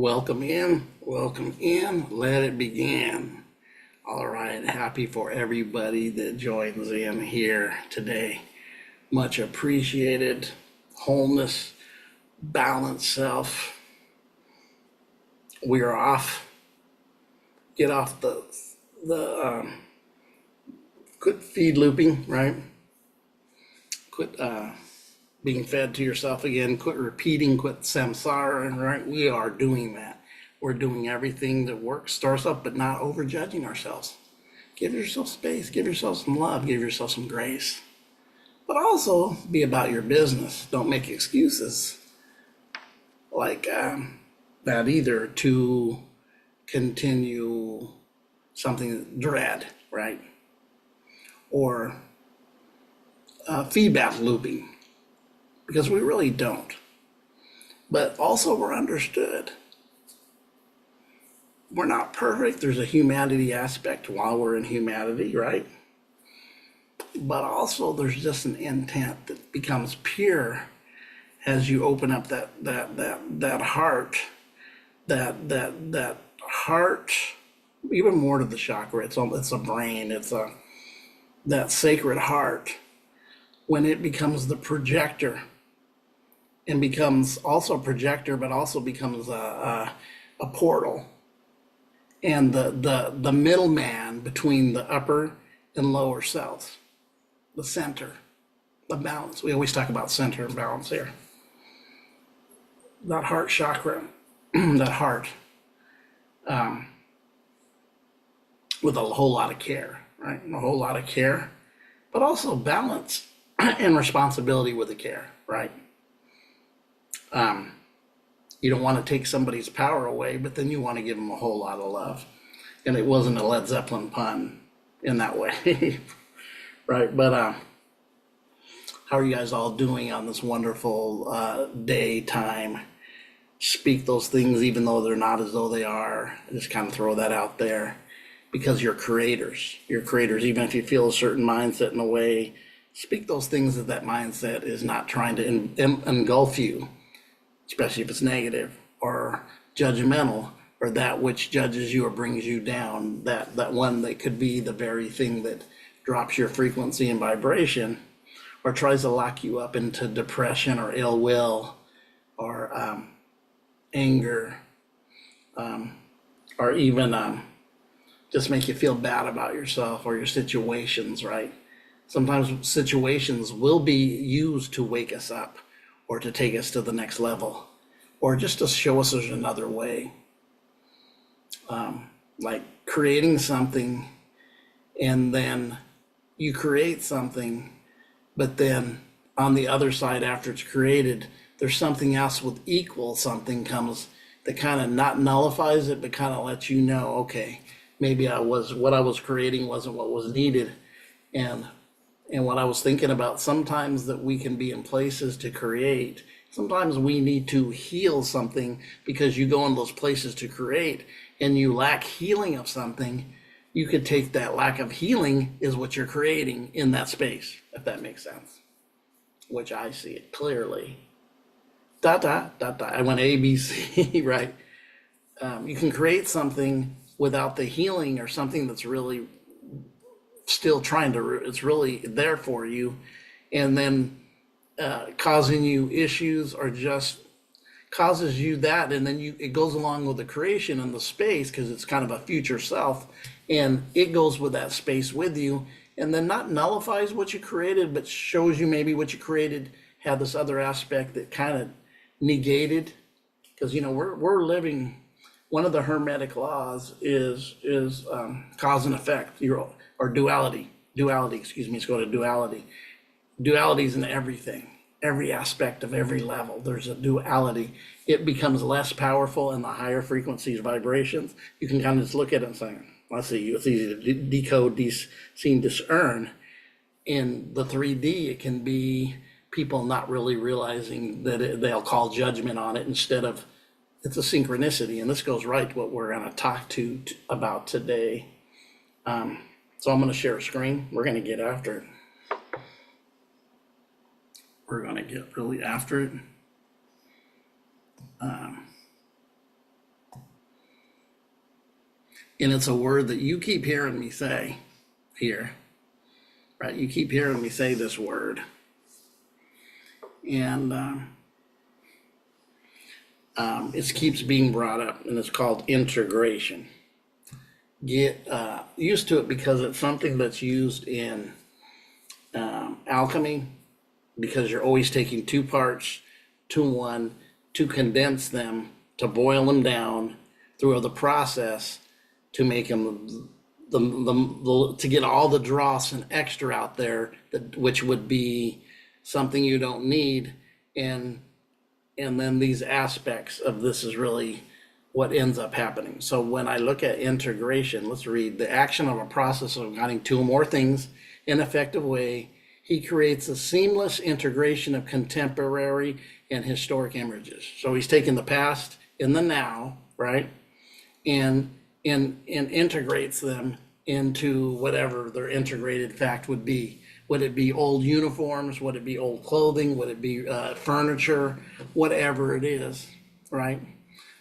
Welcome in, let it begin. All right, happy for everybody that joins in here today. Much appreciated. Wholeness, balanced self. We are off. Get off the quit feed looping, right? Quit being fed to yourself again. Quit repeating. Quit samsara, right? We are doing that. We're doing everything that works, starts up, but not overjudging ourselves. Give yourself space. Give yourself some love. Give yourself some grace. But also be about your business. Don't make excuses like that either to continue something dread, right? Or feedback looping, because we really don't. But also we're understood. We're not perfect. There's a humanity aspect while we're in humanity, right? But also there's just an intent that becomes pure as you open up that heart, that heart, even more to the chakra. It's a brain. It's that sacred heart. When it becomes the projector, and becomes also a projector, but also becomes a portal, and the middleman between the upper and lower selves, the center, the balance. We always talk about center and balance here. That heart chakra, that heart, with a whole lot of care, right? A whole lot of care, but also balance and responsibility with the care, right? You don't want to take somebody's power away, but then you want to give them a whole lot of love. And it wasn't a Led Zeppelin pun in that way, right? But how are you guys all doing on this wonderful daytime? Speak those things even though they're not as though they are. Just kind of throw that out there, because you're creators. You're creators, even if you feel a certain mindset in a way. Speak those things that mindset is not trying to engulf you, especially if it's negative or judgmental, or that which judges you or brings you down, that one that could be the very thing that drops your frequency and vibration, or tries to lock you up into depression or ill will or anger, or even just make you feel bad about yourself or your situations, right? Sometimes situations will be used to wake us up, or to take us to the next level, or just to show us there's another way. Like creating something, and then you create something, but then on the other side, after it's created, there's something else with equal something comes that kind of not nullifies it, but kind of lets you know, okay, maybe what I was creating wasn't what was needed. And what I was thinking about, sometimes that we can be in places to create. Sometimes we need to heal something, because you go in those places to create and you lack healing of something. You could take that lack of healing is what you're creating in that space, if that makes sense, which I see it clearly. Dot, dot, dot, dot. I went ABC, right? You can create something without the healing, or something that's really still it's really there for you, and then causing you issues, or just causes you that, and then it goes along with the creation and the space, because it's kind of a future self, and it goes with that space with you, and then not nullifies what you created, but shows you maybe what you created had this other aspect that kind of negated. Because we're living, one of the hermetic laws is cause and effect, or duality, excuse me, let's go to duality. Duality is in everything, every aspect of every level. There's a duality. It becomes less powerful in the higher frequencies, vibrations. You can kind of just look at it and say, let's see, it's easy to decode, see, and discern. In the 3D, it can be people not really realizing that they'll call judgment on it, instead of, it's a synchronicity. And this goes right to what we're going to talk about today. So I'm going to share a screen. We're going to get after it. We're going to get really after it. And it's a word that you keep hearing me say here, right? You keep hearing me say this word. And it keeps being brought up, and it's called integration. Get used to it, because it's something that's used in alchemy, because you're always taking two parts to one to condense them, to boil them down through the process to make them to get all the dross and extra out there, which would be something you don't need. And then these aspects of this is really what ends up happening. So when I look at integration, let's read: the action of a process of combining two or more things in an effective way. He creates a seamless integration of contemporary and historic images. So he's taking the past and the now, right? And integrates them into whatever their integrated fact would be. Would it be old uniforms? Would it be old clothing? Would it be furniture? Whatever it is, right?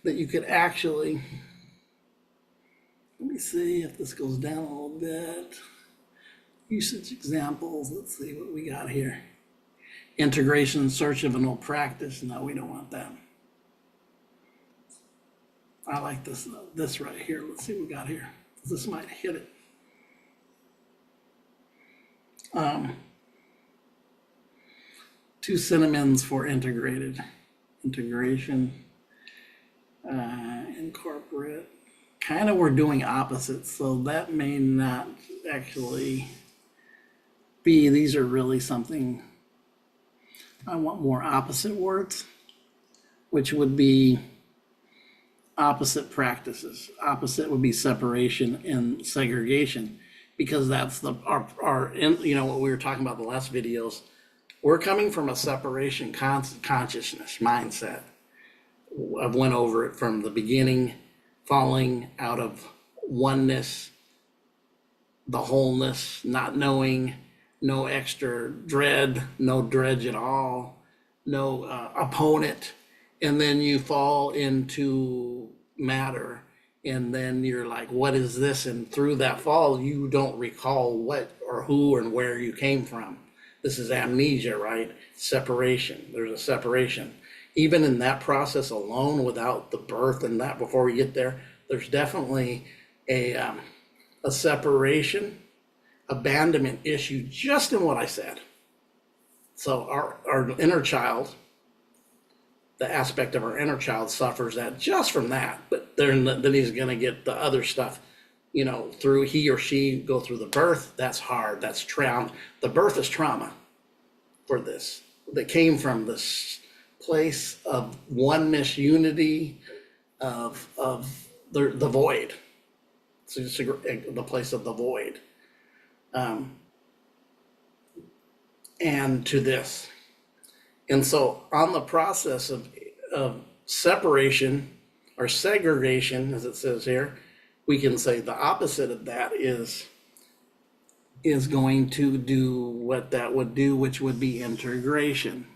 That you could actually, let me see if this goes down a little bit. Usage examples, let's see what we got here. Integration in search of an old practice. No, we don't want that. I like this right here. Let's see what we got here. This might hit it. Two synonyms for integrated. Integration, incorporate. Kind of we're doing opposites, so that may not actually be. These are really something. I want more opposite words, which would be opposite practices. Opposite would be separation and segregation, because that's our you know, what we were talking about in the last videos. We're coming from a separation consciousness mindset. I've went over it from the beginning, falling out of oneness, the wholeness, not knowing, no extra dread, no dredge at all, no opponent. And then you fall into matter, and then you're like, what is this? And through that fall, you don't recall what or who and where you came from. This is amnesia, right? Separation. There's a separation. Even in that process alone, without the birth and that, before we get there, there's definitely a separation, abandonment issue just in what I said. So our inner child, the aspect of our inner child suffers that just from that, but then he's going to get the other stuff, you know, through he or she go through the birth. That's hard. That's trauma. The birth is trauma for this. That came from this place of oneness, unity, of the void. So it's the place of the void. And to this. And so on the process of separation or segregation, as it says here, we can say the opposite of that is going to do what that would do, which would be integration.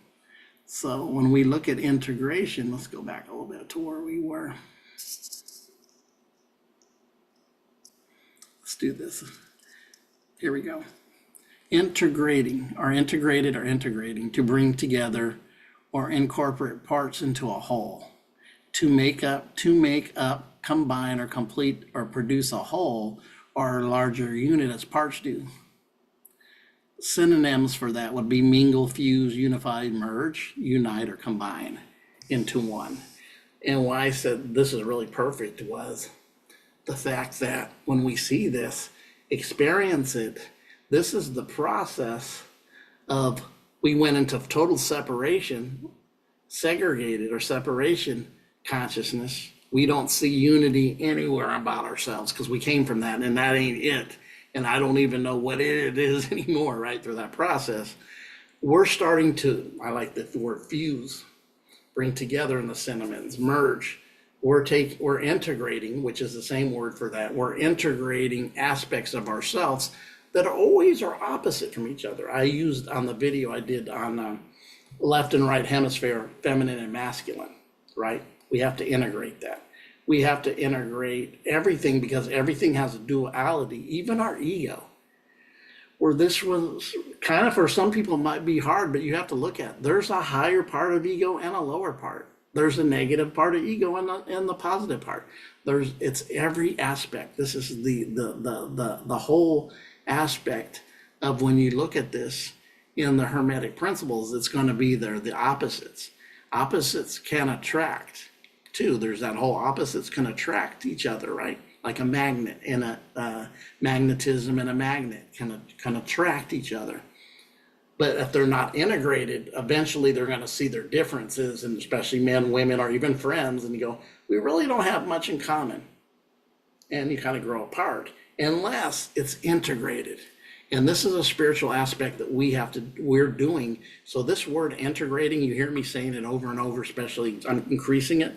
So when we look at integration, let's go back a little bit to where we were. Let's do this. Here we go. Integrating or integrating to bring together or incorporate parts into a whole, to make up, combine or complete or produce a whole or a larger unit as parts do. Synonyms for that would be mingle, fuse, unify, merge, unite, or combine into one. And why I said this is really perfect was the fact that when we see this, experience it, this is the process of, we went into total separation, segregated or separation consciousness. We don't see unity anywhere about ourselves because we came from that, and that ain't it. And I don't even know what it is anymore, right, through that process. We're starting to, I like the word fuse, bring together in the synonyms, merge. We're integrating, which is the same word for that. We're integrating aspects of ourselves that always are opposite from each other. I used on the video I did on left and right hemisphere, feminine and masculine, right? We have to integrate that. we have to integrate everything because everything has a duality, even our ego. Where this was kind of, for some people might be hard, but you have to look at, there's a higher part of ego and a lower part. There's a negative part of ego and the positive part. It's every aspect. This is the whole aspect of when you look at this in the Hermetic principles, it's going to be there, the opposites. Opposites can attract too. There's that whole opposites can attract each other, right? Like a magnet and a magnetism and a magnet can attract each other. But if they're not integrated, eventually they're going to see their differences, and especially men, women, or even friends, and you go, we really don't have much in common. And you kind of grow apart unless it's integrated. And this is a spiritual aspect that we're doing. So this word integrating, you hear me saying it over and over, especially I'm increasing it,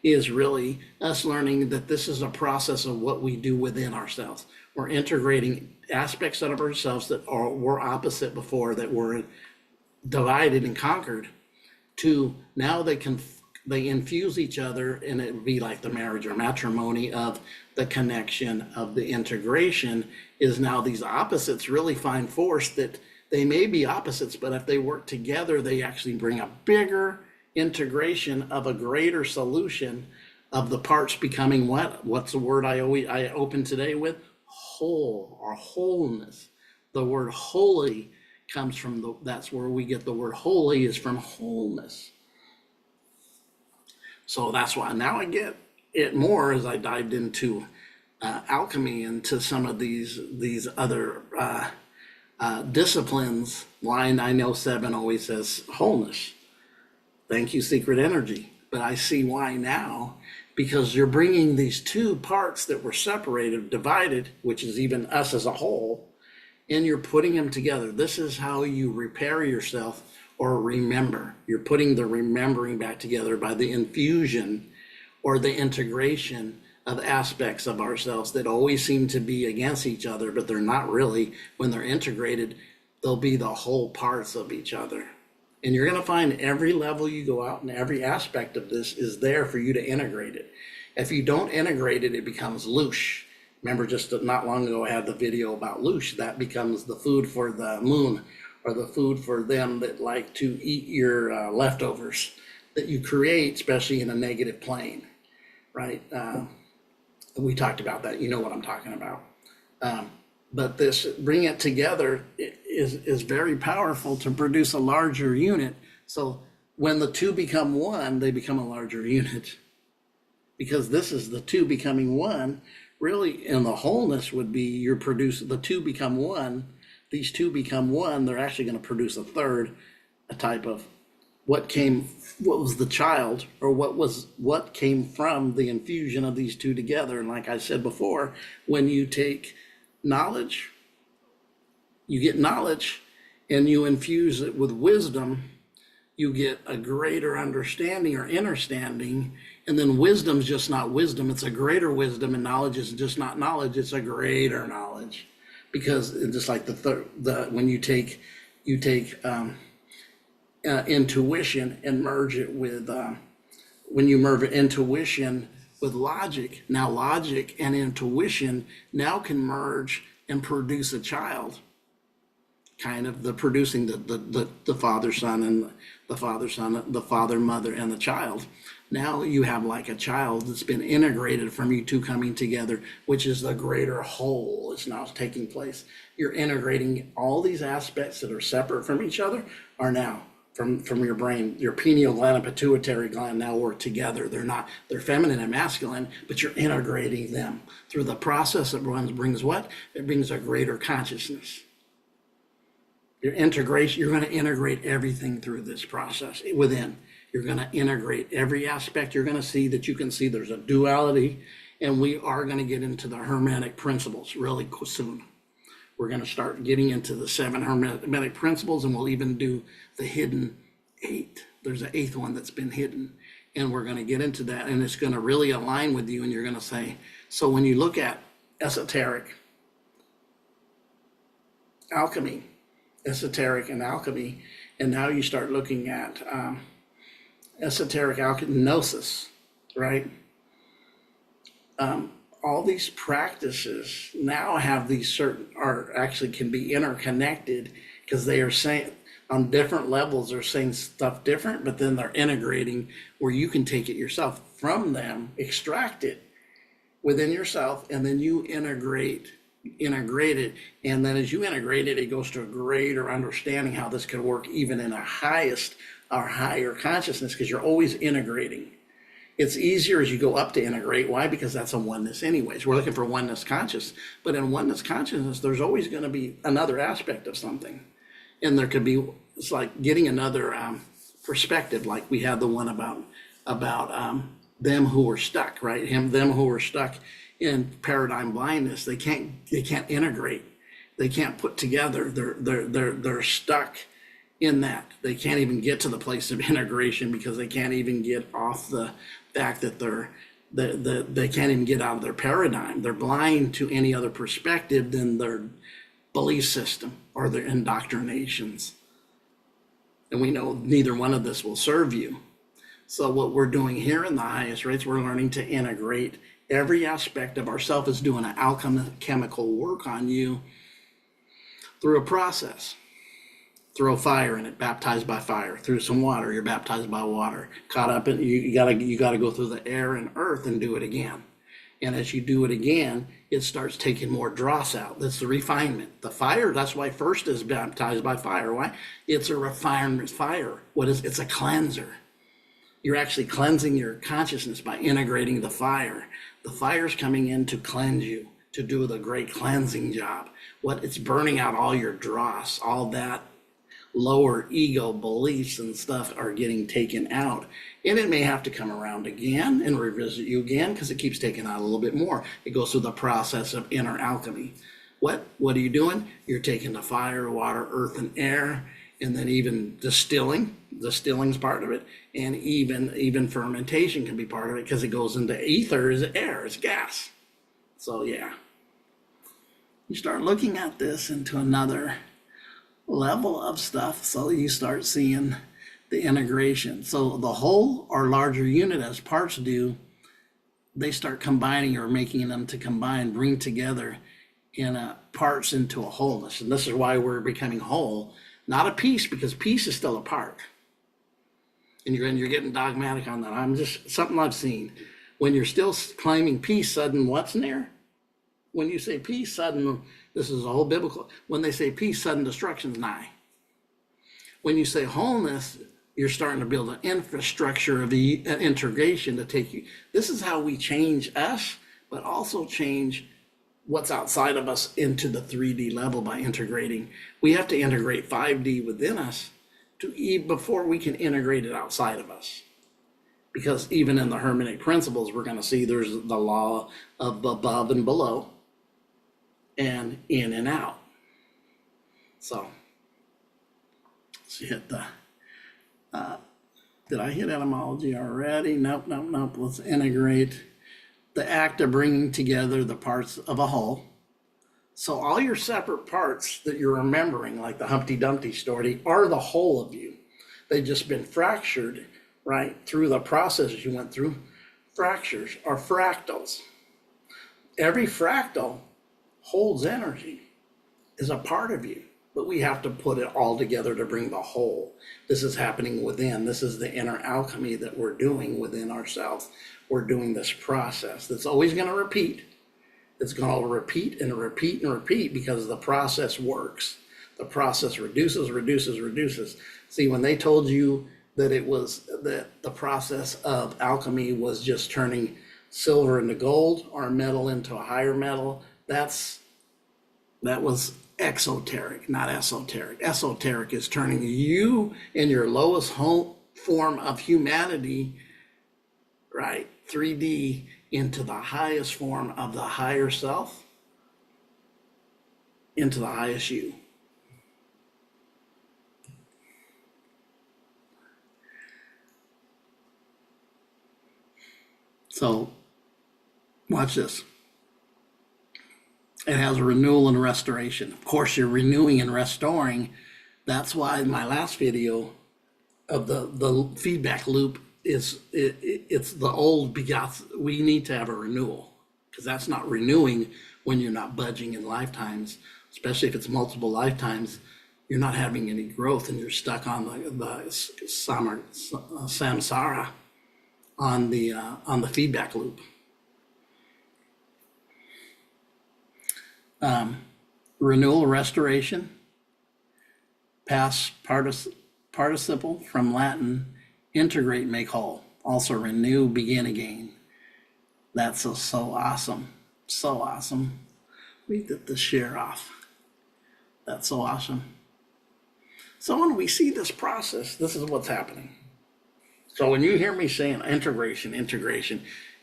is really us learning that this is a process of what we do within ourselves. We're integrating aspects of ourselves that were opposite before, that were divided and conquered, to now they infuse each other, and it would be like the marriage or matrimony of the connection of the integration is now these opposites really find force that they may be opposites, but if they work together, they actually bring a bigger integration of a greater solution of the parts becoming what's the word I opened today with? Whole, or wholeness. The word holy comes from that's where we get the word holy, is from wholeness. So that's why now I get it more as I dived into alchemy, into some of these other disciplines. Line 907 always says wholeness. Thank you, secret energy. But I see why now, because you're bringing these two parts that were separated, divided, which is even us as a whole, and you're putting them together. This is how you repair yourself or remember. You're putting the remembering back together by the infusion or the integration of aspects of ourselves that always seem to be against each other, but they're not really. When they're integrated, they'll be the whole parts of each other. And you're going to find every level you go out and every aspect of this is there for you to integrate it. If you don't integrate it, it becomes loosh. Remember, just not long ago, I had the video about loosh. That becomes the food for the moon, or the food for them that like to eat your leftovers that you create, especially in a negative plane, right? We talked about that. You know what I'm talking about. But this, bring it together, is very powerful to produce a larger unit. So when the two become one, they become a larger unit. Because this is the two becoming one. Really, in the wholeness would be the two become one. These two become one. They're actually going to produce a third, a type of what was the child, or what came from the infusion of these two together. And like I said before, when you take knowledge, you get knowledge, and you infuse it with wisdom, you get a greater understanding or understanding. And then wisdom's just not wisdom, it's a greater wisdom, and knowledge is just not knowledge, it's a greater knowledge. Because just like when you take intuition and merge it with when you merge intuition with logic, now logic and intuition now can merge and produce a child. Kind of producing the father son and the father mother and the child. Now you have like a child that's been integrated from you two coming together, which is the greater whole is now taking place. You're integrating all these aspects that are separate from each other are now from your brain. Your pineal gland and pituitary gland now work together. They're feminine and masculine, but you're integrating them through the process that brings what? It brings a greater consciousness. Your integration, you're going to integrate everything through this process within. You're going to integrate every aspect. You're going to see that you can see there's a duality, and we are going to get into the Hermetic principles really soon. We're going to start getting into the 7 Hermetic principles, and we'll even do the hidden 8. There's an 8th one that's been hidden, and we're going to get into that, and it's going to really align with you, and you're going to say, so when you look at esoteric alchemy, and alchemy, and now you start looking at esoteric alchemy, gnosis, right? all these practices now have these certain, are actually can be interconnected, because they are saying on different levels, they're saying stuff different, but then they're integrating where you can take it yourself from them, extract it within yourself, and then you integrate it. And then as you integrate it, it goes to a greater understanding how this could work even in a highest or higher consciousness, because you're always integrating. It's easier as you go up to integrate. Why? Because that's a oneness anyways. We're looking for oneness conscious, but in oneness consciousness, there's always going to be another aspect of something. And there could be, it's like getting another perspective, like we had the one about them who are stuck, right? Them who are stuck in paradigm blindness. They can't integrate. They can't put together. They're stuck in that. They can't even get to the place of integration, because they can't even get off the fact that they can't even get out of their paradigm. They're blind to any other perspective than their belief system or their indoctrinations. And we know neither one of this will serve you. So what we're doing here in the highest rates, we're learning to integrate every aspect of ourself, is doing an alchemical work on you through a process. Throw fire in it, baptized by fire. Through some water, you're baptized by water. Caught up in, you gotta go through the air and earth and do it again. And as you do it again, it starts taking more dross out. That's the refinement. The fire, that's why first is baptized by fire. Why? It's a refinement fire. It's a cleanser. You're actually cleansing your consciousness by integrating the fire. The fire's coming in to cleanse you, to do the great cleansing job. It's burning out all your dross, all that lower ego beliefs and stuff are getting taken out. And it may have to come around again and revisit you again, because it keeps taking out a little bit more. It goes through the process of inner alchemy. What are you doing? You're taking the fire, water, earth, and air, and then even distilling. Distilling's part of it, and even fermentation can be part of it, because it goes into ether, is air, it's gas. So yeah, you start looking at this into another level of stuff, so you start seeing the integration. So the whole or larger unit, as parts do, they start combining or making them to combine, bring together in parts into a wholeness. And this is why we're becoming whole, not a piece, because piece is still a part. And you're getting dogmatic on that. I'm just, something I've seen. When you're still claiming peace, sudden what's near? When you say peace, sudden, this is a whole biblical. When they say peace, sudden destruction's nigh. When you say wholeness, you're starting to build an infrastructure of the integration to take you. This is how we change us, but also change what's outside of us into the 3D level by integrating. We have to integrate 5D within us before we can integrate it outside of us. Because even in the Hermetic principles, we're going to see there's the law of above and below, and in and out. So let's hit the, did I hit etymology already? Nope. Let's integrate the act of bringing together the parts of a whole. So all your separate parts that you're remembering, like the Humpty Dumpty story, are the whole of you. They've just been fractured, right, through the processes you went through. Fractures are fractals. Every fractal holds energy, is a part of you, but we have to put it all together to bring the whole. This is happening within. This is the inner alchemy that we're doing within ourselves. We're doing this process that's always going to repeat. It's going to repeat and repeat and repeat, because the process works. The process reduces. See, when they told you that the process of alchemy was just turning silver into gold or metal into a higher metal, that was exoteric, not esoteric. Esoteric is turning you in your lowest form of humanity, right, 3D, into the highest form of the higher self, into the highest you. So watch this. It has a renewal and restoration. Of course, you're renewing and restoring. That's why my last video of the feedback loop is it's the old begots. We need to have a renewal. because that's not renewing when you're not budging in lifetimes, especially if it's multiple lifetimes. You're not having any growth and you're stuck on the samsara, on the feedback loop. Renewal, restoration, past participle from Latin, integrate, make whole. Also renew, begin again. That's so awesome. So awesome. Let me get the share off. That's so awesome. So when we see this process, this is what's happening. So when you hear me saying integration,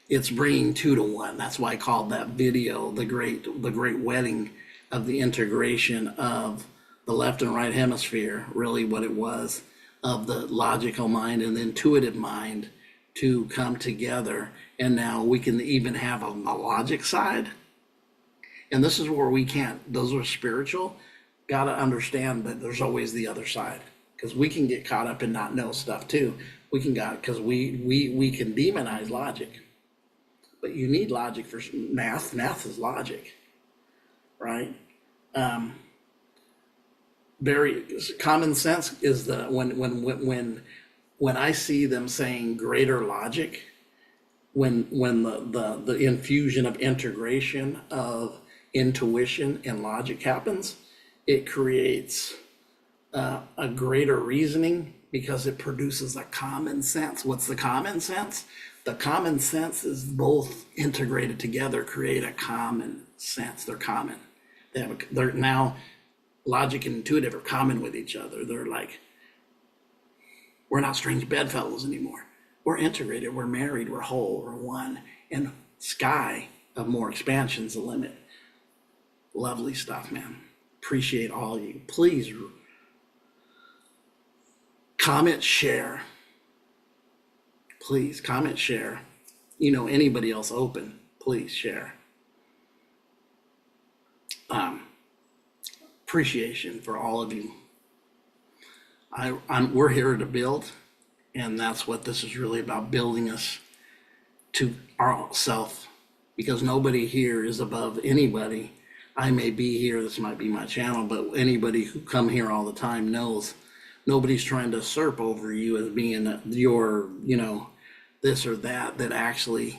it's bringing 2 to 1. That's why I called that video the great wedding of the integration of the left and right hemisphere, really what it was, of the logical mind and the intuitive mind to come together. And now we can even have a logic side. And this is where we can't, those are spiritual, got to understand that there's always the other side, because we can get caught up and not know stuff too. We can because we can demonize logic, but you need logic for math. Math is logic, right? Very common sense is the when I see them saying greater logic, when the infusion of integration of intuition and logic happens, it creates a greater reasoning, because it produces a common sense. What's the common sense? The common sense is both integrated together, create a common sense. They're common. They're now logic and intuitive are common with each other. They're like, we're not strange bedfellows anymore. We're integrated, we're married, we're whole, we're one. And sky of more expansion's the limit. Lovely stuff, man. Appreciate all you. Please comment, share. Please comment, share. Anybody else open, please share. Appreciation for all of you. We're here to build, and that's what this is really about, building us to our self, because nobody here is above anybody. I may be here, this might be my channel, but anybody who come here all the time knows nobody's trying to usurp over you as being your, this or that actually,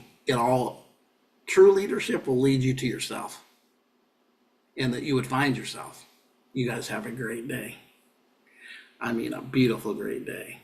true leadership will lead you to yourself, and that you would find yourself. You guys have a great day. I mean, a beautiful, great day.